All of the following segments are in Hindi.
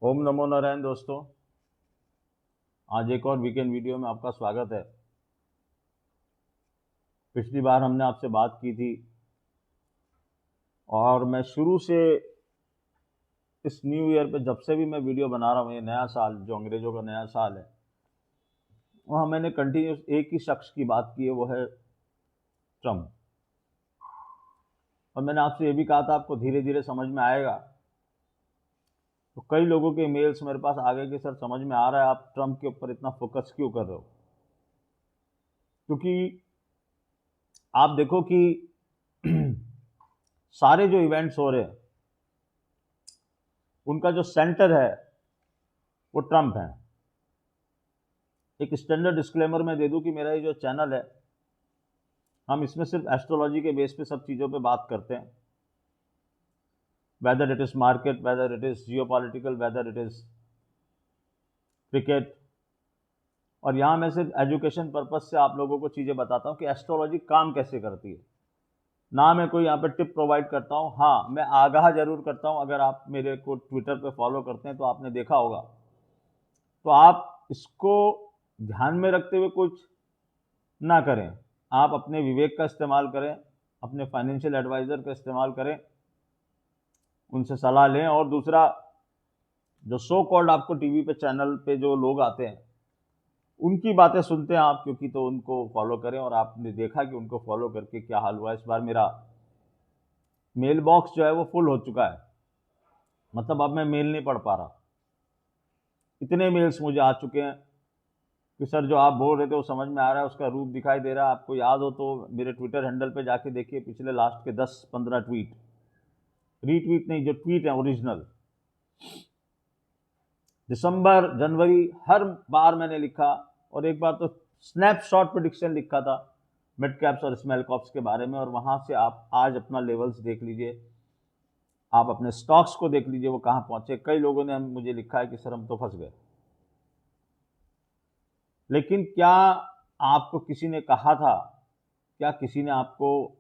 ओम नमो नारायण दोस्तों। आज एक और वीकेंड वीडियो में आपका स्वागत है। पिछली बार हमने आपसे बात की थी और मैं शुरू से इस न्यू ईयर पे जब से भी मैं वीडियो बना रहा हूँ, ये नया साल जो अंग्रेजों का नया साल है, वहाँ मैंने कंटिन्यूस एक ही शख्स की बात की है, वो है ट्रम्प। और मैंने आपसे ये भी कहा था आपको धीरे धीरे समझ में आएगा। तो कई लोगों के मेल्स मेरे पास आ गए कि सर समझ में आ रहा है, आप ट्रम्प के ऊपर इतना फोकस क्यों कर रहे हो। क्योंकि आप देखो कि सारे जो इवेंट्स हो रहे हैं उनका जो सेंटर है वो ट्रम्प है। एक स्टैंडर्ड डिस्क्लेमर मैं दे दूं कि मेरा ये जो चैनल है, हम इसमें सिर्फ एस्ट्रोलॉजी के बेस पे सब चीज़ों पे बात करते हैं, whether it is market, whether it is geopolitical, whether it is cricket. और यहाँ मैं सिर्फ एजुकेशन पर्पज से आप लोगों को चीज़ें बताता हूँ कि एस्ट्रोलॉजी काम कैसे करती है। ना मैं कोई यहाँ पे टिप प्रोवाइड करता हूँ, हाँ मैं आगाह जरूर करता हूँ। अगर आप मेरे को ट्विटर पे फॉलो करते हैं तो आपने देखा होगा, तो आप इसको ध्यान में रखते हुए कुछ ना करें। आप अपने विवेक का इस्तेमाल करें, अपने फाइनेंशियल एडवाइज़र का इस्तेमाल करें, उनसे सलाह लें। और दूसरा, जो सो कॉल्ड आपको टीवी पे चैनल पे जो लोग आते हैं उनकी बातें सुनते हैं आप, क्योंकि तो उनको फॉलो करें। और आपने देखा कि उनको फॉलो करके क्या हाल हुआ। इस बार मेरा मेल बॉक्स जो है वो फुल हो चुका है, मतलब अब मैं मेल नहीं पढ़ पा रहा। इतने मेल्स मुझे आ चुके हैं कि सर जो आप बोल रहे थे वो समझ में आ रहा है, उसका रूप दिखाई दे रहा है। आपको याद हो तो मेरे ट्विटर हैंडल पे जाके देखिए, पिछले लास्ट के 10-15 ट्वीट, रीट्वीट नहीं, जो ट्वीट है ओरिजिनल, दिसंबर जनवरी हर बार मैंने लिखा। और एक बार तो स्नैपशॉट प्रेडिक्शन लिखा था मिड कैप्स और स्मॉल कैप्स के बारे में। और वहां से आप आज अपना लेवल्स देख लीजिए, आप अपने स्टॉक्स को देख लीजिए वो कहां पहुंचे। कई लोगों ने मुझे लिखा है कि सर हम तो फंस गए। लेकिन क्या आपको किसी ने कहा था, क्या किसी ने आपको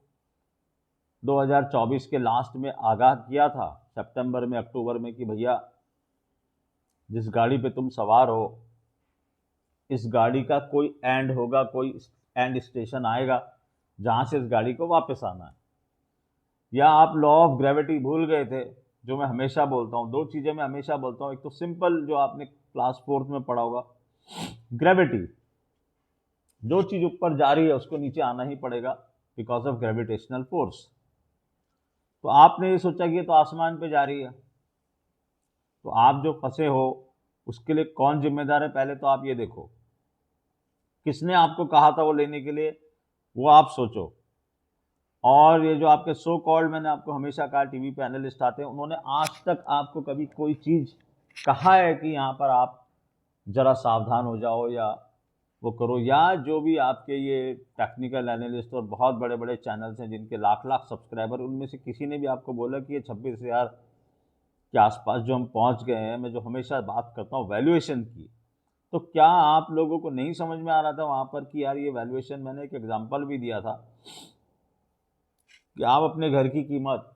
2024 के लास्ट में आगाह किया था, सितंबर में, अक्टूबर में, कि भैया जिस गाड़ी पे तुम सवार हो इस गाड़ी का कोई एंड होगा, कोई एंड स्टेशन आएगा जहां से इस गाड़ी को वापस आना है। या आप लॉ ऑफ ग्रेविटी भूल गए थे, जो मैं हमेशा बोलता हूं। दो चीजें मैं हमेशा बोलता हूं, एक तो सिंपल जो आपने क्लास 4th में पढ़ा होगा, ग्रेविटी, जो चीज ऊपर जा रही है उसको नीचे आना ही पड़ेगा बिकॉज ऑफ ग्रेविटेशनल फोर्स। तो आपने ये सोचा कि ये तो आसमान पे जा रही है, तो आप जो फंसे हो उसके लिए कौन जिम्मेदार है, पहले तो आप ये देखो। किसने आपको कहा था वो लेने के लिए, वो आप सोचो। और ये जो आपके सो कॉल्ड, मैंने आपको हमेशा कहा टीवी पे एनालिस्ट आते हैं, उन्होंने आज तक आपको कभी कोई चीज कहा है कि यहाँ पर आप जरा सावधान हो जाओ या वो करो। या जो भी आपके ये टेक्निकल एनालिस्ट और बहुत बड़े बड़े चैनल्स हैं जिनके लाख लाख सब्सक्राइबर, उनमें से किसी ने भी आपको बोला कि ये 26,000 के आसपास जो हम पहुंच गए हैं। मैं जो हमेशा बात करता हूँ वैल्यूएशन की, तो क्या आप लोगों को नहीं समझ में आ रहा था वहां पर कि यार ये वैल्यूएशन, मैंने एक एग्जांपल भी दिया था कि आप अपने घर की कीमत,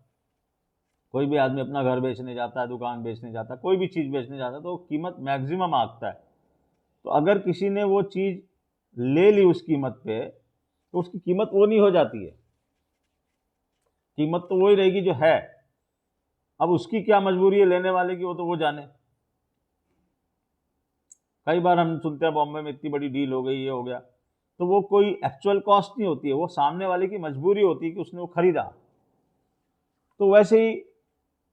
कोई भी आदमी अपना घर बेचने जाता है, दुकान बेचने जाता है, कोई भी चीज़ बेचने जाता है, तो कीमत मैक्सिमम आंकता है। तो अगर किसी ने वो चीज़ ले ली उस कीमत पे, तो उसकी कीमत वो नहीं हो जाती है, कीमत तो वही रहेगी जो है। अब उसकी क्या मजबूरी है लेने वाले की, वो तो वो जाने। कई बार हम सुनते हैं बॉम्बे में इतनी बड़ी डील हो गई, ये हो गया, तो वो कोई एक्चुअल कॉस्ट नहीं होती है, वो सामने वाले की मजबूरी होती है कि उसने वो खरीदा। तो वैसे ही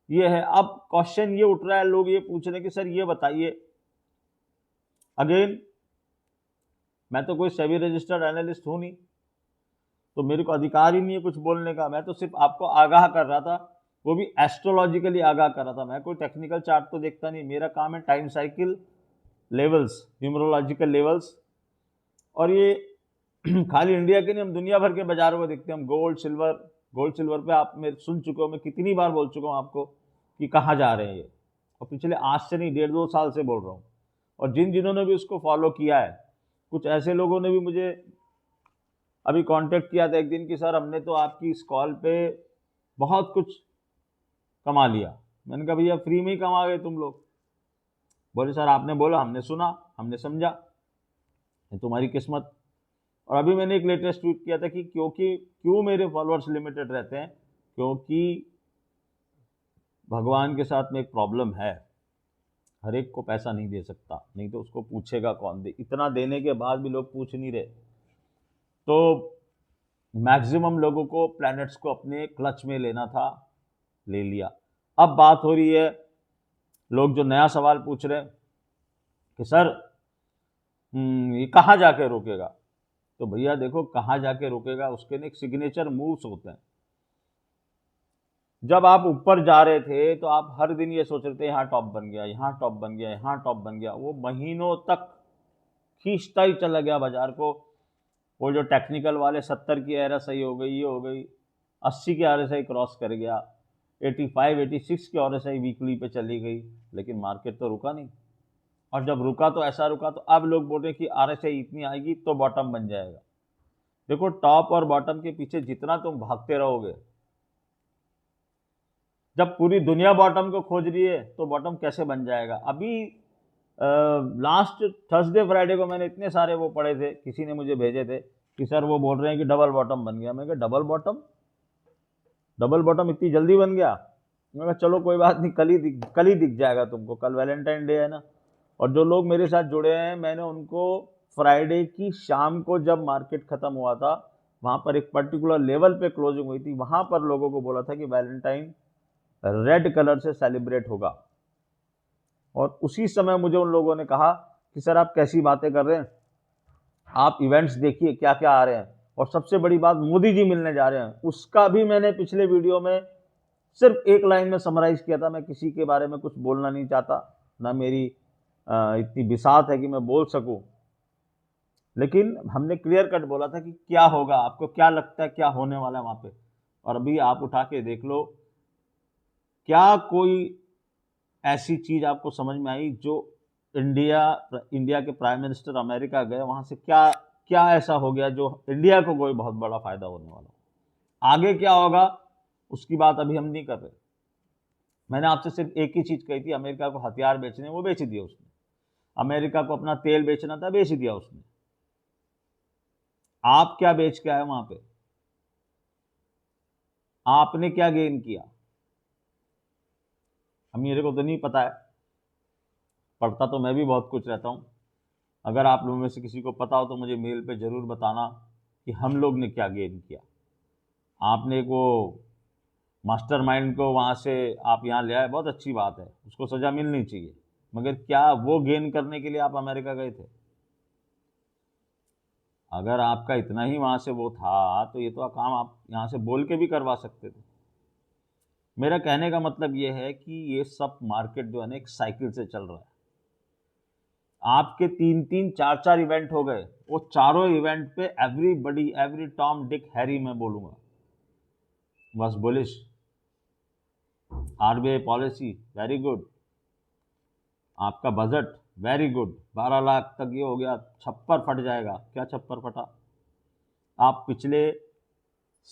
ये है। अब क्वेश्चन ये उठ रहा है, लोग ये पूछ रहे हैं कि सर ये बताइए, अगेन मैं तो कोई सेबी रजिस्टर्ड एनालिस्ट हूं नहीं, तो मेरे को अधिकार ही नहीं है कुछ बोलने का। मैं तो सिर्फ आपको आगाह कर रहा था, वो भी एस्ट्रोलॉजिकली आगाह कर रहा था। मैं कोई टेक्निकल चार्ट तो देखता नहीं, मेरा काम है time cycle levels, numerological levels. और ये खाली इंडिया के नहीं, हम दुनिया भर के बाजारों में देखते हैं। हम गोल्ड सिल्वर पे आप मेरे सुन चुके हो, मैं कितनी बार बोल चुका हूँ आपको कि कहाँ जा रहे हैं ये। और पिछले आज से नहीं, 1.5-2 साल से बोल रहा हूँ। और जिन्होंने भी उसको फॉलो किया है, कुछ ऐसे लोगों ने भी मुझे अभी कांटेक्ट किया था एक दिन कि सर हमने तो आपकी इस कॉल पे बहुत कुछ कमा लिया। मैंने कहा भैया फ्री में ही कमा गए तुम लोग। बोले सर आपने बोला, हमने सुना, हमने समझा, ये तुम्हारी किस्मत। और अभी मैंने एक लेटेस्ट ट्वीट किया था कि क्यों मेरे फॉलोअर्स लिमिटेड रहते हैं, क्योंकि भगवान के साथ में एक प्रॉब्लम है, हर एक को पैसा नहीं दे सकता, नहीं तो उसको पूछेगा कौन दे। इतना देने के बाद भी लोग पूछ नहीं रहे। तो मैक्सिमम लोगों को प्लैनेट्स को अपने क्लच में लेना था, ले लिया। अब बात हो रही है, लोग जो नया सवाल पूछ रहे हैं कि सर ये कहाँ जाके रुकेगा। तो भैया देखो, कहाँ जाके रुकेगा उसके लिए एक सिग्नेचर मूव्स होते हैं। जब आप ऊपर जा रहे थे तो आप हर दिन ये सोच रहे थे यहाँ टॉप बन गया, यहाँ टॉप बन गया, यहाँ टॉप बन गया। वो महीनों तक खींचता ही चला गया बाजार को। वो जो टेक्निकल वाले 70 की RSI हो गई, ये हो गई, 80 की RSI क्रॉस कर गया, 85 86 की RSI वीकली पे चली गई, लेकिन मार्केट तो रुका नहीं। और जब रुका तो ऐसा रुका, तो अब लोग बोल रहे हैं कि RSI इतनी आएगी तो बॉटम बन जाएगा। देखो, टॉप और बॉटम के पीछे जितना तुम भागते रहोगे, जब पूरी दुनिया बॉटम को खोज रही है तो बॉटम कैसे बन जाएगा। अभी लास्ट थर्सडे फ्राइडे को मैंने इतने सारे वो पढ़े थे, किसी ने मुझे भेजे थे कि सर वो बोल रहे हैं कि डबल बॉटम बन गया। मैं कहा डबल बॉटम इतनी जल्दी बन गया। मैं कहा चलो कोई बात नहीं, कल ही दिख जाएगा तुमको, कल वैलेंटाइन डे है ना। और जो लोग मेरे साथ जुड़े हैं, मैंने उनको फ्राइडे की शाम को जब मार्केट खत्म हुआ था, वहाँ पर एक पर्टिकुलर लेवल पे क्लोजिंग हुई थी, वहाँ पर लोगों को बोला था कि वैलेंटाइन रेड कलर से सेलिब्रेट होगा। और उसी समय मुझे उन लोगों ने कहा कि सर आप कैसी बातें कर रहे हैं, आप इवेंट्स देखिए क्या क्या आ रहे हैं, और सबसे बड़ी बात मोदी जी मिलने जा रहे हैं। उसका भी मैंने पिछले वीडियो में सिर्फ एक लाइन में समराइज किया था। मैं किसी के बारे में कुछ बोलना नहीं चाहता, ना मेरी इतनी बिसात है कि मैं बोल सकूं, लेकिन हमने क्लियर कट बोला था कि क्या होगा, आपको क्या लगता है क्या होने वाला है वहां पे। और अभी आप उठा के देख लो, क्या कोई ऐसी चीज आपको समझ में आई जो इंडिया के प्राइम मिनिस्टर अमेरिका गए, वहां से क्या क्या ऐसा हो गया जो इंडिया को कोई बहुत बड़ा फायदा होने वाला हो। आगे क्या होगा उसकी बात अभी हम नहीं कर रहे। मैंने आपसे सिर्फ एक ही चीज कही थी, अमेरिका को हथियार बेचने, वो बेच दिया उसने। अमेरिका को अपना तेल बेचना था, बेच दिया उसने। आप क्या बेच के आए वहां पे, आपने क्या गेन किया। अब मेरे को तो नहीं पता है, पढ़ता तो मैं भी बहुत कुछ रहता हूं। अगर आप लोगों में से किसी को पता हो तो मुझे मेल पे जरूर बताना कि हम लोग ने क्या गेन किया। आपने वो मास्टरमाइंड को वहां से आप यहाँ ले आए, बहुत अच्छी बात है, उसको सजा मिलनी चाहिए, मगर क्या वो गेन करने के लिए आप अमेरिका गए थे। अगर आपका इतना ही वहां से वो था तो ये तो काम आप यहाँ से बोल के भी करवा सकते थे। मेरा कहने का मतलब ये है कि ये सब मार्केट जो है ना एक साइकिल से चल रहा है। आपके 3 4 4 इवेंट हो गए, वो चारों इवेंट पे everybody, every Tom Dick Harry मैं बोलूंगा बस bullish. RBI policy very good, आपका बजट वेरी गुड, 12 लाख तक ये हो गया, छप्पर फट जाएगा। क्या छप्पर फटा, आप पिछले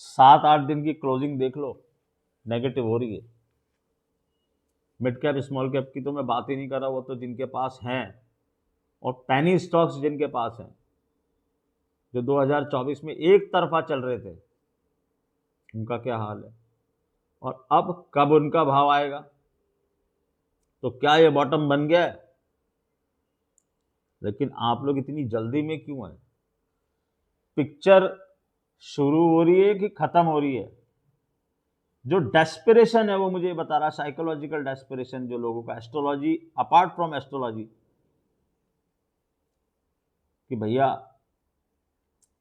7 8 दिन की क्लोजिंग देख लो, नेगेटिव हो रही है। मिड कैप स्मॉल कैप की तो मैं बात ही नहीं कर रहा, वो तो जिनके पास हैं, और पैनी स्टॉक्स जिनके पास हैं, जो 2024 में एक तरफा चल रहे थे, उनका क्या हाल है। और अब कब उनका भाव आएगा। तो क्या ये बॉटम बन गया है। लेकिन आप लोग इतनी जल्दी में क्यों हैं। पिक्चर शुरू हो रही है कि खत्म हो रही है। जो डेस्पिरेशन है वो मुझे बता रहा, साइकोलॉजिकल डेस्पिरेशन जो लोगों का, एस्ट्रोलॉजी, अपार्ट फ्रॉम एस्ट्रोलॉजी, कि भैया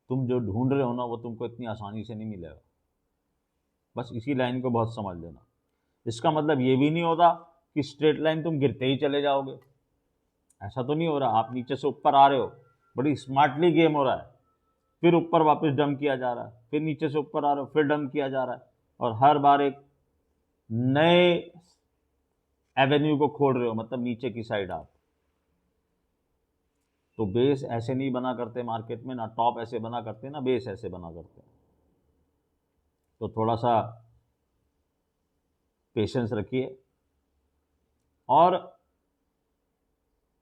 तुम जो ढूंढ रहे हो ना वो तुमको इतनी आसानी से नहीं मिलेगा। बस इसी लाइन को बहुत समझ लेना। इसका मतलब ये भी नहीं होता कि स्ट्रेट लाइन तुम गिरते ही चले जाओगे, ऐसा तो नहीं हो रहा। आप नीचे से ऊपर आ रहे हो, बड़ी स्मार्टली गेम हो रहा है, फिर ऊपर वापस डंप किया जा रहा है, फिर नीचे से ऊपर आ रहे हो, फिर डंप किया जा रहा है, और हर बार एक नए एवेन्यू को खोल रहे हो, मतलब नीचे की साइड आप। तो बेस ऐसे नहीं बना करते मार्केट में, ना टॉप ऐसे बना करते, ना बेस ऐसे बना करते। तो थोड़ा सा पेशेंस रखिए। और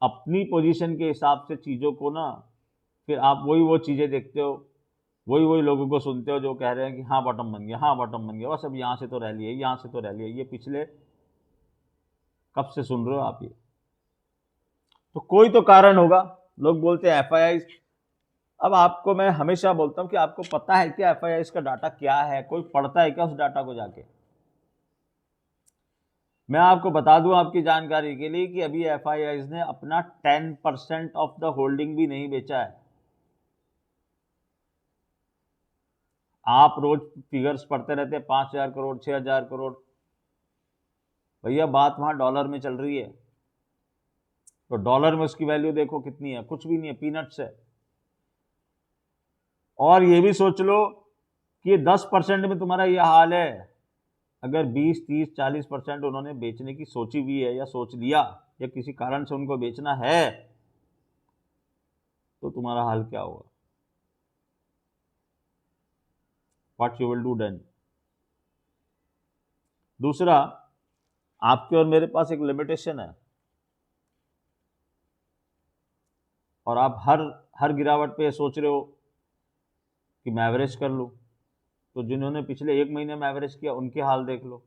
अपनी पोजीशन के हिसाब से चीज़ों को ना, फिर आप वही वो चीज़ें देखते हो, वही लोगों को सुनते हो जो कह रहे हैं कि हाँ बॉटम बन गया, हाँ बॉटम बन गया, बस अब यहाँ से तो रैली है, यहाँ से तो रैली है। ये पिछले कब से सुन रहे हो आप ये? तो कोई तो कारण होगा। लोग बोलते हैं एफआईआई। अब आपको मैं हमेशा बोलता हूं कि आपको पता है कि एफआईआई का डाटा क्या है? कोई पढ़ता है क्या उस डाटा को जाके? मैं आपको बता दूं आपकी जानकारी के लिए कि अभी एफआईआई ने अपना 10% ऑफ द होल्डिंग भी नहीं बेचा है। आप रोज फिगर्स पढ़ते रहते हैं 5,000 करोड़, 6,000 करोड़। भैया बात वहां डॉलर में चल रही है, तो डॉलर में उसकी वैल्यू देखो कितनी है, कुछ भी नहीं है, पीनट्स है। और ये भी सोच लो कि 10% में तुम्हारा ये हाल है, अगर 20, 30, 40% उन्होंने बेचने की सोची भी है या सोच लिया या किसी कारण से उनको बेचना है, तो तुम्हारा हाल क्या होगा? What you will do then? दूसरा, आपके और मेरे पास एक लिमिटेशन है, और आप हर गिरावट पे सोच रहे हो कि मैं एवरेज कर लूं। तो जिन्होंने पिछले 1 महीने में एवरेज किया उनके हाल देख लो।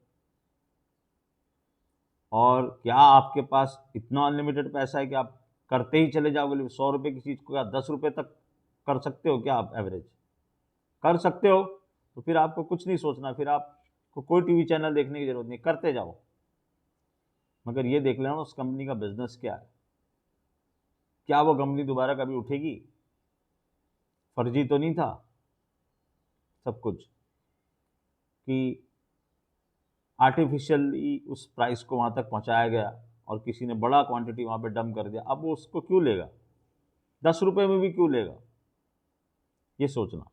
और क्या आपके पास इतना अनलिमिटेड पैसा है कि आप करते ही चले जाओगे? 100 रुपये की चीज़ को क्या 10 रुपये तक कर सकते हो क्या? आप एवरेज कर सकते हो तो फिर आपको कुछ नहीं सोचना, फिर आपको कोई टीवी चैनल देखने की जरूरत नहीं, करते जाओ। मगर ये देख लेना उस कंपनी का बिजनेस क्या है, क्या वो कंपनी दोबारा कभी उठेगी? फर्जी तो नहीं था सब कुछ कि आर्टिफिशियली उस प्राइस को वहाँ तक पहुँचाया गया और किसी ने बड़ा क्वांटिटी वहाँ पे डंप कर दिया। अब वो उसको क्यों लेगा? 10 रुपये में भी क्यों लेगा? ये सोचना।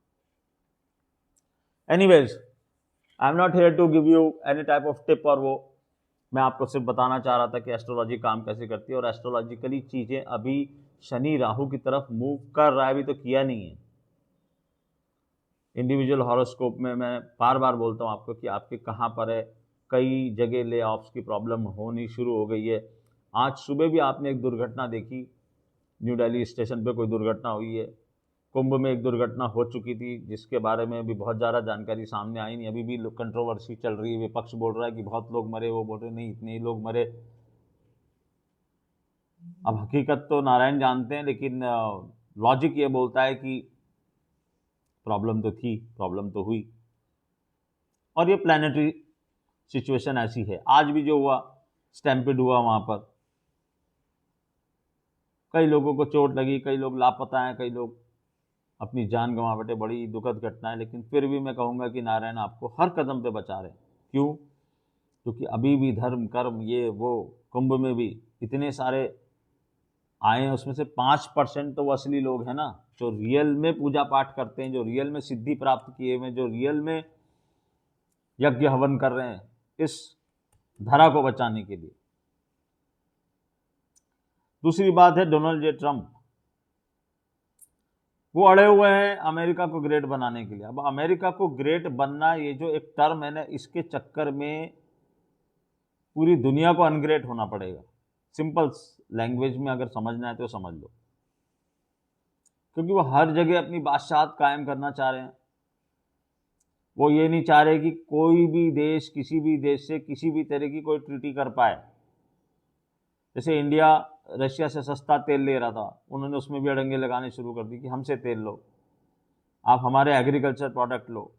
Anyways, I am not here to give you any type of tip, और वो मैं आपको सिर्फ बताना चाह रहा था कि एस्ट्रोलॉजी काम कैसे करती है। और एस्ट्रोलॉजिकली चीज़ें अभी शनि राहु की तरफ मूव कर रहा है, अभी तो किया नहीं है। इंडिविजुअल हॉरोस्कोप में मैं बार बार बोलता हूँ आपको कि आपके कहाँ पर है। कई जगह ले ऑफ्स की प्रॉब्लम होनी शुरू हो गई है। आज सुबह भी आपने एक दुर्घटना देखी, न्यू दिल्ली स्टेशन पे कोई दुर्घटना हुई है। कुंभ में एक दुर्घटना हो चुकी थी जिसके बारे में भी बहुत ज़्यादा जानकारी सामने आई नहीं, अभी भी कंट्रोवर्सी चल रही है। विपक्ष बोल रहा है कि बहुत लोग मरे, वो बोल रहे नहीं इतने ही लोग मरे। अब हकीकत तो नारायण जानते हैं, लेकिन लॉजिक ये बोलता है कि प्रॉब्लम तो थी, प्रॉब्लम तो हुई, और ये प्लानिटरी सिचुएशन ऐसी है। आज भी जो हुआ, स्टैम्पिड हुआ, वहाँ पर कई लोगों को चोट लगी, कई लोग लापता हैं, कई लोग अपनी जान गंवा बैठे। बड़ी दुखद घटना है, लेकिन फिर भी मैं कहूँगा कि नारायण आपको हर कदम पे बचा रहे हैं। क्यों? क्योंकि अभी भी धर्म कर्म ये वो, कुंभ में भी इतने सारे आए हैं, उसमें से 5% तो वो असली लोग हैं ना, जो रियल में पूजा पाठ करते हैं, जो रियल में सिद्धि प्राप्त किए हुए, जो रियल में यज्ञ हवन कर रहे हैं इस धरा को बचाने के लिए। दूसरी बात है डोनाल्ड जे ट्रंप, वो अड़े हुए हैं अमेरिका को ग्रेट बनाने के लिए। अब अमेरिका को ग्रेट बनना, ये जो एक टर्म है ना, इसके चक्कर में पूरी दुनिया को अनग्रेट होना पड़ेगा। सिंपल लैंग्वेज में अगर समझना है तो समझ लो, क्योंकि वो हर जगह अपनी बादशाहत कायम करना चाह रहे हैं। वो ये नहीं चाह रहे कि कोई भी देश किसी भी देश से किसी भी तरह की कोई ट्रीटी कर पाए। जैसे इंडिया रशिया से सस्ता तेल ले रहा था, उन्होंने उसमें भी अड़ंगे लगाने शुरू कर दी कि हमसे तेल लो, आप हमारे एग्रीकल्चर प्रोडक्ट लो।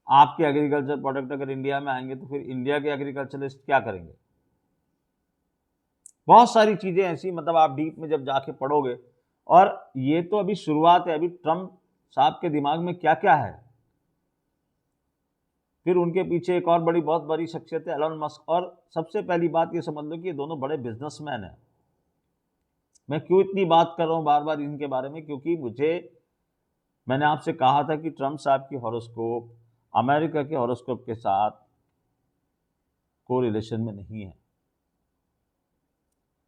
आपके एग्रीकल्चर प्रोडक्ट अगर इंडिया में आएंगे तो फिर इंडिया के एग्रीकल्चरिस्ट क्या करेंगे? बहुत सारी चीज़ें ऐसी, मतलब आप डीप में जब जाके पढ़ोगे। और ये तो अभी शुरुआत है, अभी ट्रंप साहब के दिमाग में क्या क्या है। फिर उनके पीछे एक और बहुत बड़ी शख्सियत है एलन मस्क। और सबसे पहली बात ये समझ लो कि ये दोनों बड़े बिजनेसमैन हैं। मैं क्यों इतनी बात कर रहा हूँ बार बार इनके बारे में? क्योंकि मैंने आपसे कहा था कि ट्रंप साहब की हॉरोस्कोप अमेरिका के हॉरोस्कोप के साथ कोरिलेशन में नहीं है।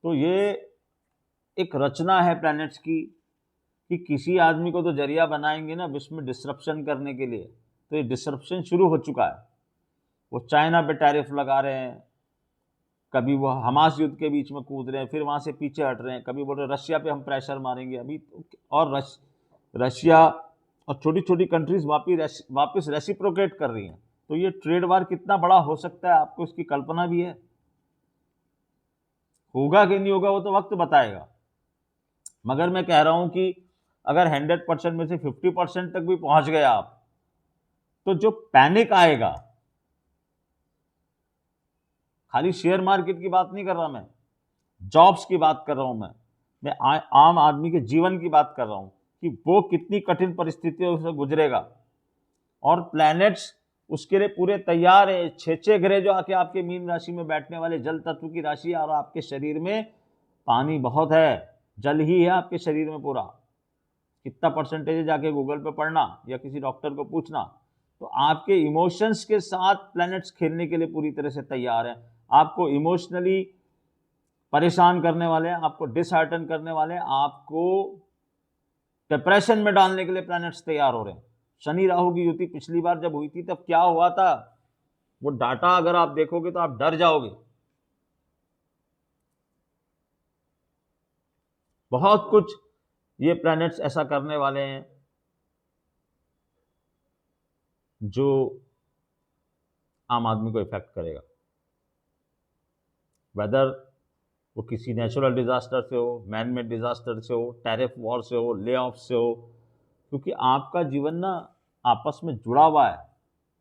तो ये एक रचना है प्लैनेट्स की कि किसी आदमी को तो जरिया बनाएंगे ना विश्व में डिसरप्शन करने के लिए। तो ये डिसरप्शन शुरू हो चुका है। वो चाइना पे टैरिफ लगा रहे हैं, कभी वो हमास युद्ध के बीच में कूद रहे हैं, फिर वहाँ से पीछे हट रहे हैं, कभी बोल रहे हैं रशिया पे हम प्रेशर मारेंगे अभी और रशिया और छोटी छोटी कंट्रीज वापस रेसिप्रोकेट कर रही हैं। तो ये ट्रेड वार कितना बड़ा हो सकता है, आपको इसकी कल्पना भी है? होगा कि नहीं होगा वो तो वक्त बताएगा। मगर मैं कह रहा हूं कि अगर 100% में से 50% तक भी पहुंच गए आप, तो जो पैनिक आएगा, खाली शेयर मार्केट की बात नहीं कर रहा मैं, जॉब्स की बात कर रहा हूं मैं आम आदमी के जीवन की बात कर रहा हूं कि वो कितनी कठिन परिस्थितियों से गुजरेगा। और प्लैनेट्स उसके लिए पूरे तैयार है। 6 ग्रह जो आके आपके मीन राशि में बैठने वाले जल तत्व की राशि, और आपके शरीर में पानी बहुत है, जल ही है आपके शरीर में पूरा। कितना परसेंटेज है जाके गूगल पे पढ़ना या किसी डॉक्टर को पूछना। तो आपके इमोशंस के साथ प्लैनेट्स खेलने के लिए पूरी तरह से तैयार हैं। आपको इमोशनली परेशान करने वाले हैं, आपको डिसहार्टन करने वाले हैं, आपको डिप्रेशन में डालने के लिए प्लैनेट्स तैयार हो रहे हैं। शनि राहु की युति पिछली बार जब हुई थी तब क्या हुआ था, वो डाटा अगर आप देखोगे तो आप डर जाओगे। बहुत कुछ ये प्लैनेट्स ऐसा करने वाले हैं जो आम आदमी को इफेक्ट करेगा, वेदर वो किसी नेचुरल डिजास्टर से हो, मैन मेड डिजास्टर से हो, टैरिफ वॉर से हो, ले ऑफ से हो। क्योंकि आपका जीवन ना आपस में जुड़ा हुआ है,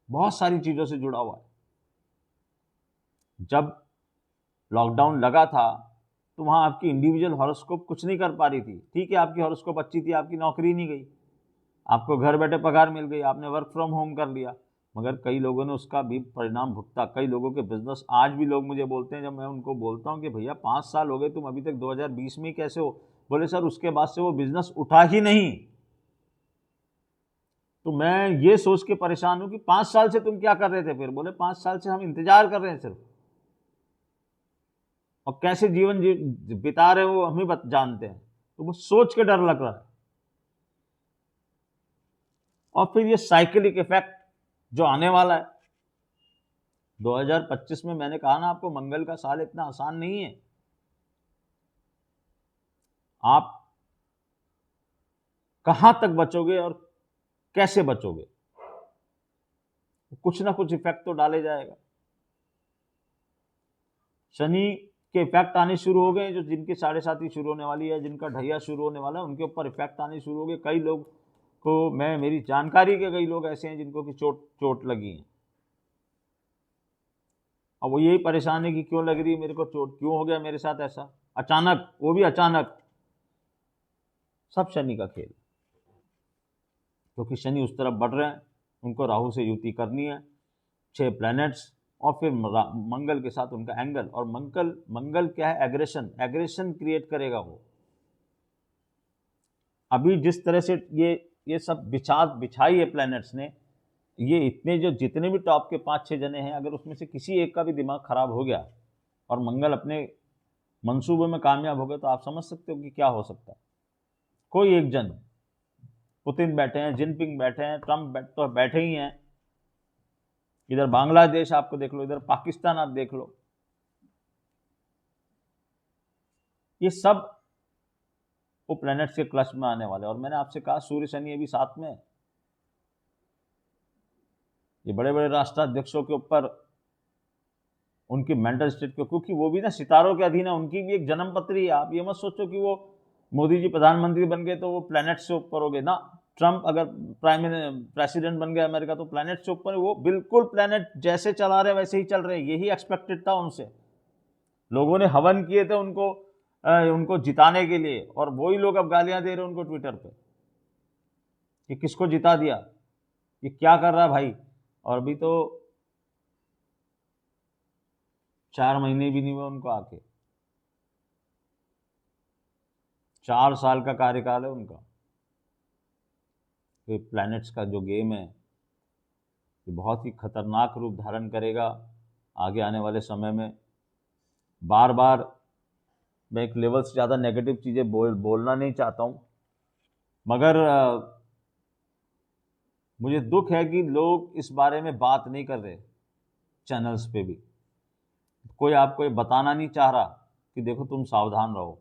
बहुत सारी चीजों से जुड़ा हुआ है। जब लॉकडाउन लगा था तो वहां आपकी इंडिविजुअल हॉरोस्कोप कुछ नहीं कर पा रही थी। ठीक है, आपकी हॉरोस्कोप अच्छी थी, आपकी नौकरी नहीं गई, आपको घर बैठे पगार मिल गई, आपने वर्क फ्रॉम होम कर लिया, मगर कई लोगों ने उसका भी परिणाम भुगता। कई लोगों के बिजनेस, आज भी लोग मुझे बोलते हैं, जब मैं उनको बोलता हूं कि भैया 5 साल हो गए, तुम अभी तक 2020 में कैसे हो? बोले सर उसके बाद से वो बिजनेस उठा ही नहीं। तो मैं ये सोच के परेशान हूं कि 5 साल से तुम क्या कर रहे थे? फिर बोले 5 साल से हम इंतजार कर रहे हैं सिर्फ, और कैसे जीवन बिता रहे हो वो हम ही जानते हैं। तो वो सोच के डर लग रहा है। और फिर ये साइकिलिक इफेक्ट जो आने वाला है 2025 में, मैंने कहा ना आपको, मंगल का साल इतना आसान नहीं है। आप कहां तक बचोगे और कैसे बचोगे, कुछ ना कुछ इफेक्ट तो डाले जाएगा। शनि के इफेक्ट आने शुरू हो गए, जो जिनकी 7.5 शुरू होने वाली है, जिनका ढैया शुरू होने वाला है, उनके ऊपर इफेक्ट आने शुरू हो गए। कई लोग को, मेरी जानकारी के कई लोग ऐसे हैं जिनको की चोट लगी है। अब वो यही परेशान है कि क्यों लग रही है मेरे को चोट, क्यों हो गया मेरे साथ ऐसा अचानक, वो भी अचानक। सब शनि का खेल, क्योंकि शनि उस तरफ बढ़ रहे हैं, उनको राहु से युति करनी है, 6 प्लैनेट्स, और फिर मंगल के साथ उनका एंगल। और मंगल क्या है? एग्रेशन क्रिएट करेगा वो। अभी जिस तरह से ये सब बिछाई है प्लैनेट्स ने, ये इतने जो जितने भी टॉप के 5-6 जने हैं, अगर उसमें से किसी एक का भी दिमाग खराब हो गया और मंगल अपने मंसूबे में कामयाब हो गए, तो आप समझ सकते हो कि क्या हो सकता है। कोई एक जन, पुतिन बैठे हैं, जिनपिंग बैठे हैं, ट्रंप तो बैठे ही हैं, इधर बांग्लादेश आपको देख लो, इधर पाकिस्तान आप देख लो, ये सब वो प्लैनेट्स के क्लच में आने वाले। और मैंने आपसे कहा सूर्य शनि अभी साथ में, ये बड़े बड़े राष्ट्राध्यक्षों के ऊपर, उनकी मेंटल स्टेट के, क्योंकि वो भी ना सितारों के अधीन है, उनकी भी एक जन्म पत्री है। आप ये मत सोचो कि वो मोदी जी प्रधानमंत्री बन गए तो वो प्लैनेट से ऊपर हो गए ना। ट्रंप अगर प्रेसिडेंट बन गया अमेरिका तो प्लैनेट से ऊपर, वो बिल्कुल प्लैनेट जैसे चला रहे वैसे ही चल रहे हैं। यही एक्सपेक्टेड था उनसे। लोगों ने हवन किए थे उनको जिताने के लिए, और वही लोग अब गालियां दे रहे हैं उनको ट्विटर पे कि किसको जिता दिया, ये क्या कर रहा है भाई। और अभी तो 4 महीने भी नहीं हुए उनको आके, 4 साल का कार्यकाल है उनका। तो प्लैनेट्स का जो गेम है ये बहुत ही खतरनाक रूप धारण करेगा आगे आने वाले समय में। बार बार मैं एक लेवल से ज़्यादा नेगेटिव चीज़ें बोलना नहीं चाहता हूँ, मगर मुझे दुख है कि लोग इस बारे में बात नहीं कर रहे चैनल्स पे भी। कोई आपको ये बताना नहीं चाह रहा कि देखो तुम सावधान रहो,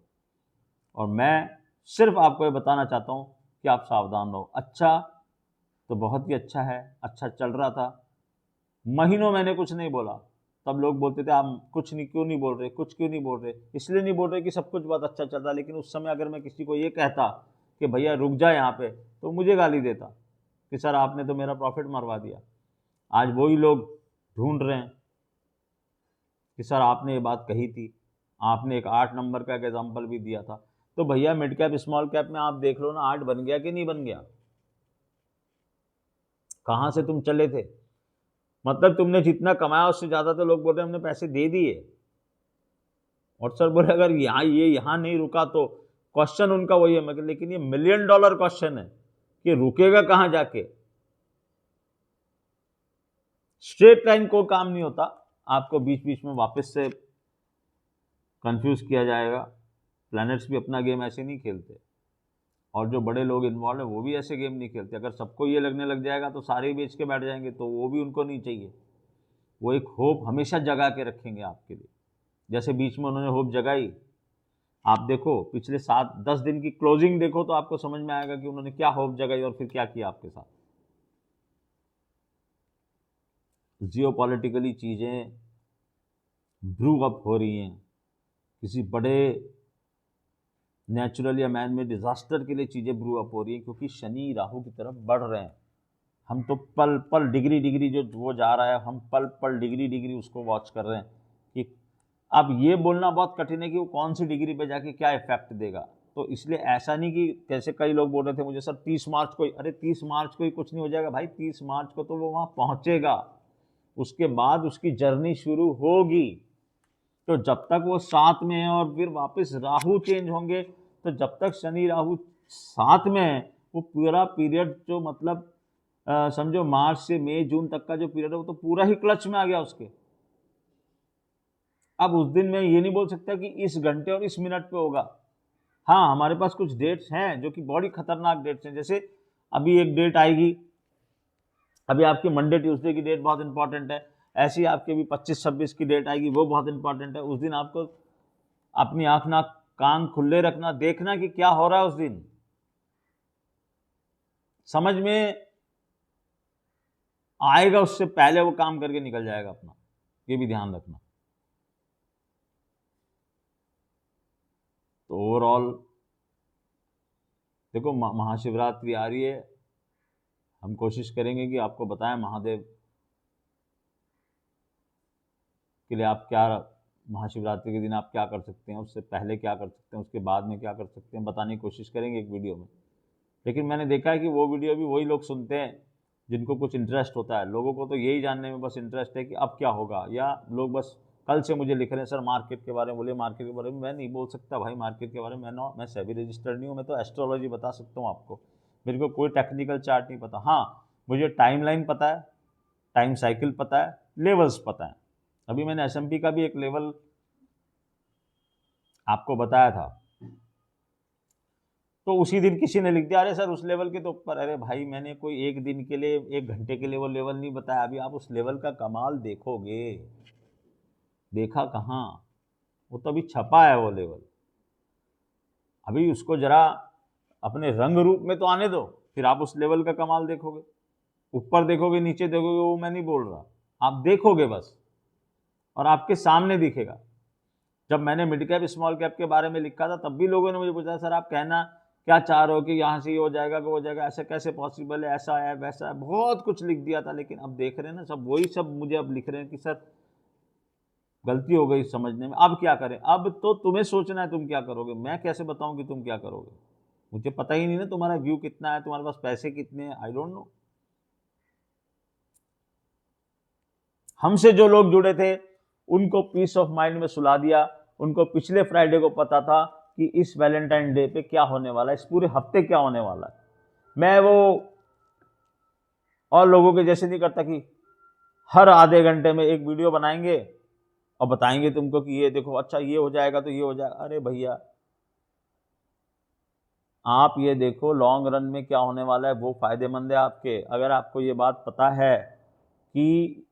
और मैं सिर्फ आपको ये बताना चाहता हूँ कि आप सावधान रहो। अच्छा तो बहुत ही अच्छा है, अच्छा चल रहा था, महीनों मैंने कुछ नहीं बोला, तब लोग बोलते थे आप कुछ नहीं, क्यों नहीं बोल रहे, कुछ क्यों नहीं बोल रहे, इसलिए नहीं बोल रहे कि सब कुछ बहुत अच्छा चल रहा है। लेकिन उस समय अगर मैं किसी को ये कहता कि भैया रुक जा यहाँ पे, तो मुझे गाली देता कि सर आपने तो मेरा प्रॉफिट मरवा दिया। आज वही लोग ढूंढ रहे हैं कि सर आपने ये बात कही थी, आपने एक 8 नंबर का एग्जाम्पल भी दिया था। तो भैया मिड कैप स्मॉल कैप में आप देख लो ना, 8 बन गया कि नहीं बन गया? कहाँ से तुम चले थे? मतलब तुमने जितना कमाया उससे ज्यादा तो लोग बोल रहे हैं हमने पैसे दे दिए। और सर बोले अगर यहाँ नहीं रुका तो क्वेश्चन उनका वही है, मगर लेकिन ये $1 मिलियन क्वेश्चन है कि रुकेगा कहाँ जाके। स्ट्रेट लाइन को काम नहीं होता, आपको बीच बीच में वापस से कंफ्यूज किया जाएगा। प्लैनेट्स भी अपना गेम ऐसे नहीं खेलते, और जो बड़े लोग इन्वॉल्व है वो भी ऐसे गेम नहीं खेलते। अगर सबको ये लगने लग जाएगा तो सारे बेच के बैठ जाएंगे, तो वो भी उनको नहीं चाहिए। वो एक होप हमेशा जगा के रखेंगे आपके लिए, जैसे बीच में उन्होंने होप जगाई। आप देखो पिछले 7-10 दिन की क्लोजिंग देखो तो आपको समझ में आएगा कि उन्होंने क्या होप जगाई और फिर क्या किया आपके साथ। जियोपॉलिटिकली चीजें ब्रू अप हो रही हैं, किसी बड़े नेचुरल या मैन में डिजास्टर के लिए चीजें ब्रू अप हो रही हैं, क्योंकि शनि राहु की तरफ बढ़ रहे हैं। हम तो पल पल डिग्री डिग्री जो वो जा रहा है, हम पल पल डिग्री डिग्री उसको वॉच कर रहे हैं कि अब ये बोलना बहुत कठिन है कि वो कौन सी डिग्री पे जाके क्या इफेक्ट देगा। तो इसलिए ऐसा नहीं कि जैसे कई लोग बोल रहे थे मुझे सर 30 मार्च को, अरे 30 मार्च को ही कुछ नहीं हो जाएगा भाई, 30 मार्च को तो वो वहां पहुंचेगा, उसके बाद उसकी जर्नी शुरू होगी। तो जब तक वो साथ में है और फिर वापस राहु चेंज होंगे, तो जब तक शनि राहु साथ में है वो पूरा पीरियड जो मतलब समझो मार्च से मई जून तक का जो पीरियड है वो तो पूरा ही क्लच में आ गया उसके। अब उस दिन मैं ये नहीं बोल सकता कि इस घंटे और इस मिनट पे होगा। हाँ हमारे पास कुछ डेट्स हैं जो कि बड़ी खतरनाक डेट्स हैं, जैसे अभी एक डेट आएगी, अभी आपकी मंडे ट्यूसडे की डेट बहुत इंपॉर्टेंट है, ऐसी आपके भी 25-26 की डेट आएगी, वो बहुत इंपॉर्टेंट है। उस दिन आपको अपनी आंख नाक कान खुले रखना, देखना कि क्या हो रहा है उस दिन, समझ में आएगा, उससे पहले वो काम करके निकल जाएगा अपना, ये भी ध्यान रखना। तो ओवरऑल देखो महाशिवरात्रि आ रही है, हम कोशिश करेंगे कि आपको बताएं महादेव के लिए आप क्या, महाशिवरात्रि के दिन आप क्या कर सकते हैं, उससे पहले क्या कर सकते हैं, उसके बाद में क्या कर सकते हैं, बताने की कोशिश करेंगे एक वीडियो में। लेकिन मैंने देखा है कि वो वीडियो भी वही लोग सुनते हैं जिनको कुछ इंटरेस्ट होता है। लोगों को तो यही जानने में बस इंटरेस्ट है कि अब क्या होगा, या लोग बस कल से मुझे लिख रहे हैं सर मार्केट के बारे में बोले, मार्केट के बारे में। मैं नहीं बोल सकता भाई मार्केट के बारे में, मैं सेबी रजिस्टर्ड नहीं हूँ, मैं तो एस्ट्रोलॉजी बता सकता हूँ आपको, मेरे को कोई टेक्निकल चार्ट नहीं पता। हाँ मुझे टाइम लाइन पता है, टाइम साइकिल पता है, लेवल्स पता है। अभी मैंने S&P का भी एक लेवल आपको बताया था, तो उसी दिन किसी ने लिख दिया अरे सर उस लेवल के तो ऊपर। अरे भाई मैंने कोई एक दिन के लिए, एक घंटे के लिए वो लेवल नहीं बताया। अभी आप उस लेवल का कमाल देखोगे, देखा कहाँ, वो तो अभी छपा है वो लेवल, अभी उसको जरा अपने रंग रूप में तो आने दो, फिर आप उस लेवल का कमाल देखोगे। ऊपर देखोगे नीचे देखोगे वो मैं नहीं बोल रहा, आप देखोगे बस और आपके सामने दिखेगा। जब मैंने मिड कैप स्मॉल कैप के बारे में लिखा था तब भी लोगों ने मुझे पूछा सर आप कहना क्या चाह रहे हो कि यहाँ से ये हो जाएगा कि हो जाएगा, ऐसा कैसे पॉसिबल है, ऐसा है वैसा है, बहुत कुछ लिख दिया था। लेकिन अब देख रहे हैं ना सब वही सब मुझे अब लिख रहे हैं कि सर गलती हो गई समझने में, अब क्या करें। अब तो तुम्हें सोचना है तुम क्या करोगे, मैं कैसे बताऊं कि तुम क्या करोगे, मुझे पता ही नहीं ना तुम्हारा व्यू कितना है, तुम्हारे पास पैसे कितने हैं, आई डोंट नो। हमसे जो लोग जुड़े थे उनको पीस ऑफ माइंड में सुला दिया, उनको पिछले फ्राइडे को पता था कि इस वैलेंटाइन डे पे क्या होने वाला है, इस पूरे हफ्ते क्या होने वाला है। मैं वो और लोगों के जैसे नहीं करता कि हर आधे घंटे में एक वीडियो बनाएंगे और बताएंगे तुमको कि ये देखो अच्छा ये हो जाएगा तो ये हो जाएगा। अरे भैया आप ये देखो लॉन्ग रन में क्या होने वाला है, वो फायदेमंद है आपके। अगर आपको ये बात पता है कि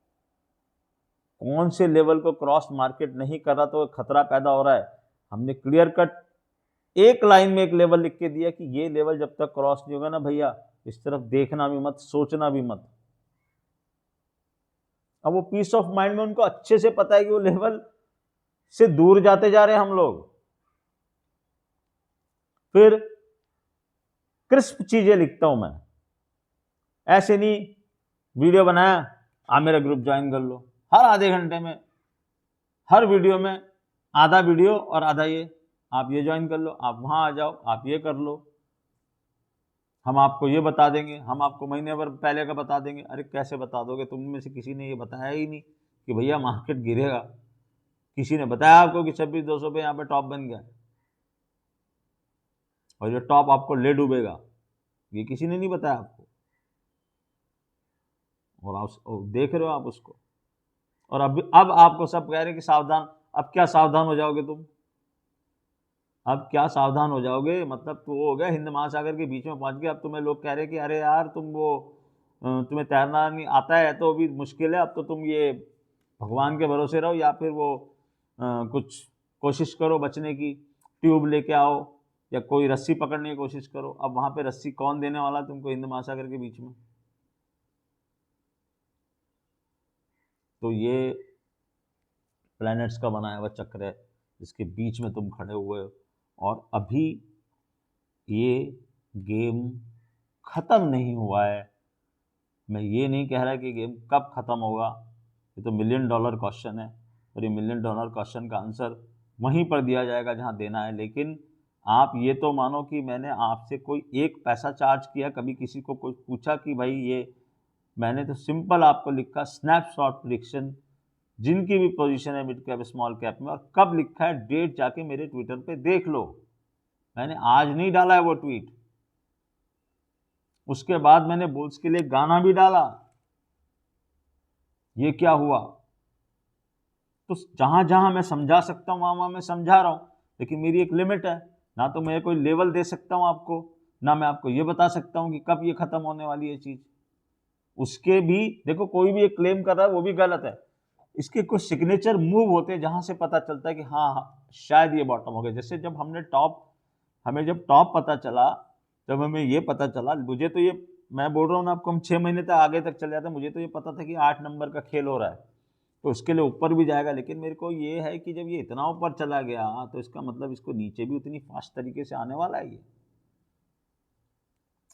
कौन से लेवल को क्रॉस मार्केट नहीं कर रहा तो खतरा पैदा हो रहा है। हमने क्लियर कट एक लाइन में एक लेवल लिख के दिया कि ये लेवल जब तक क्रॉस नहीं होगा ना भैया, इस तरफ देखना भी मत, सोचना भी मत। अब वो पीस ऑफ माइंड में उनको अच्छे से पता है कि वो लेवल से दूर जाते जा रहे हैं हम लोग। फिर क्रिस्प चीजें लिखता हूं मैं, ऐसे नहीं वीडियो बनाया आप मेरा ग्रुप ज्वाइन कर लो, हर आधे घंटे में हर वीडियो में आधा वीडियो और आधा ये, आप ये ज्वाइन कर लो, आप वहां आ जाओ, आप ये कर लो, हम आपको ये बता देंगे, हम आपको महीने भर पहले का बता देंगे। अरे कैसे बता दोगे, तुम में से किसी ने ये बताया ही नहीं कि भैया मार्केट गिरेगा। किसी ने बताया आपको कि 26,200 पे यहाँ पे टॉप बन गया और ये टॉप आपको ले डूबेगा, ये किसी ने नहीं बताया आपको। और आप देख रहे हो आप उसको, और अब आपको सब कह रहे हैं कि सावधान। अब क्या सावधान हो जाओगे तुम, अब क्या सावधान हो जाओगे, मतलब तो वो हो गया हिंद महासागर के बीच में पहुंच गए। अब तुम्हें लोग कह रहे हैं कि अरे यार तुम वो तुम्हें तैरना नहीं आता है तो अभी मुश्किल है, अब तो तुम ये भगवान के भरोसे रहो या फिर वो कुछ कोशिश करो बचने की, ट्यूब लेके आओ या कोई रस्सी पकड़ने की कोशिश करो। अब वहां पे रस्सी कौन देने वाला तुमको हिंद महासागर के बीच में? तो ये प्लैनेट्स का बनाया हुआ चक्र है जिसके बीच में तुम खड़े हुए हो, और अभी ये गेम ख़त्म नहीं हुआ है। मैं ये नहीं कह रहा कि गेम कब ख़त्म होगा, ये तो $1 मिलियन क्वेश्चन है और ये $1 मिलियन क्वेश्चन का आंसर वहीं पर दिया जाएगा जहां देना है। लेकिन आप ये तो मानो कि मैंने आपसे कोई एक पैसा चार्ज किया, कभी किसी को कोई पूछा कि भाई ये, मैंने तो सिंपल आपको लिखा स्नैपशॉट प्रेडिक्शन जिनकी भी पोजीशन है मिड कैप स्मॉल कैप में, और कब लिखा है डेट जाके मेरे ट्विटर पे देख लो। मैंने आज नहीं डाला है वो ट्वीट, उसके बाद मैंने बुल्स के लिए गाना भी डाला, ये क्या हुआ। तो जहां जहां मैं समझा सकता हूं वहां मैं समझा रहा हूं, लेकिन मेरी एक लिमिट है। ना तो मैं कोई लेवल दे सकता हूं आपको, ना मैं आपको ये बता सकता हूं कि कब ये खत्म होने वाली है चीज। उसके भी देखो, कोई भी एक क्लेम कर रहा है वो भी गलत है। इसके कुछ सिग्नेचर मूव होते हैं जहां से पता चलता है कि हाँ शायद ये बॉटम हो गया। जैसे जब हमें जब टॉप पता चला, जब हमें ये पता चला, मुझे तो ये, मैं बोल रहा हूँ ना आपको, हम 6 महीने तक आगे तक चले जाते, मुझे तो ये पता था कि 8 नंबर का खेल हो रहा है तो उसके लिए ऊपर भी जाएगा। लेकिन मेरे को ये है कि जब ये इतना ऊपर चला गया तो इसका मतलब इसको नीचे भी उतनी फास्ट तरीके से आने वाला है ये।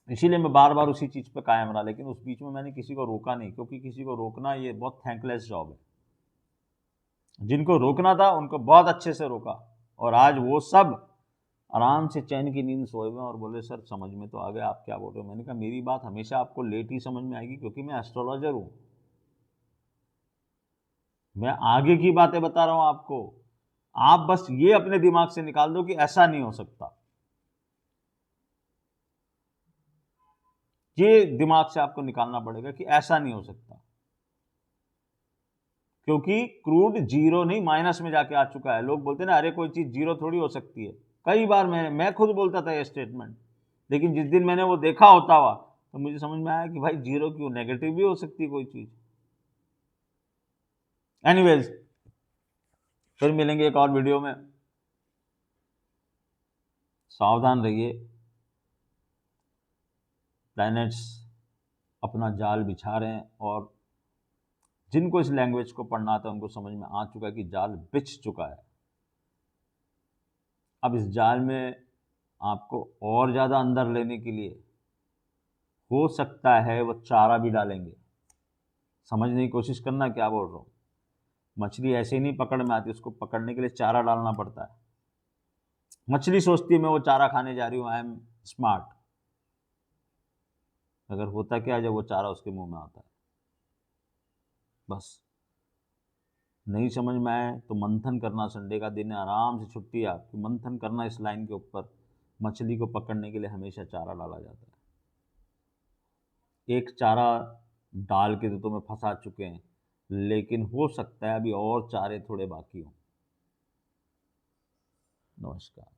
इसीलिए मैं बार बार उसी चीज पे कायम रहा। लेकिन उस बीच में मैंने किसी को रोका नहीं, क्योंकि किसी को रोकना ये बहुत थैंकलेस जॉब है। जिनको रोकना था उनको बहुत अच्छे से रोका, और आज वो सब आराम से चैन की नींद सोए हुए और बोले सर समझ में तो आ गया आप क्या बोल रहे हो। मैंने कहा मेरी बात हमेशा आपको लेट ही समझ में आएगी, क्योंकि मैं एस्ट्रोलॉजर हूं, मैं आगे की बातें बता रहा हूं आपको। आप बस ये अपने दिमाग से निकाल दो कि ऐसा नहीं हो सकता, ये दिमाग से आपको निकालना पड़ेगा कि ऐसा नहीं हो सकता, क्योंकि क्रूड जीरो नहीं माइनस में जाके आ चुका है। लोग बोलते हैं ना अरे कोई चीज जीरो थोड़ी हो सकती है, कई बार मैं खुद बोलता था ये स्टेटमेंट, लेकिन जिस दिन मैंने वो देखा होता हुआ तो मुझे समझ में आया कि भाई जीरो क्यों, नेगेटिव भी हो सकती है कोई चीज। एनीवेज, फिर मिलेंगे एक और वीडियो में। सावधान रहिए, प्लैनेट्स अपना जाल बिछा रहे हैं, और जिनको इस लैंग्वेज को पढ़ना था उनको समझ में आ चुका है कि जाल बिछ चुका है। अब इस जाल में आपको और ज़्यादा अंदर लेने के लिए हो सकता है वो चारा भी डालेंगे। समझने की कोशिश करना क्या बोल रहा हूँ। मछली ऐसे ही नहीं पकड़ में आती, उसको पकड़ने के लिए चारा डालना पड़ता है। मछली सोचती है मैं वो चारा खाने जा रही हूँ, आई एम स्मार्ट। अगर होता क्या है जब वो चारा उसके मुंह में आता है। बस नहीं समझ में आए तो मंथन करना, संडे का दिन है, आराम से छुट्टी है आपकी, मंथन करना इस लाइन के ऊपर। मछली को पकड़ने के लिए हमेशा चारा डाला जाता है। एक चारा डाल के तो तुम्हें फंसा चुके हैं, लेकिन हो सकता है अभी और चारे थोड़े बाकी हों। नमस्कार।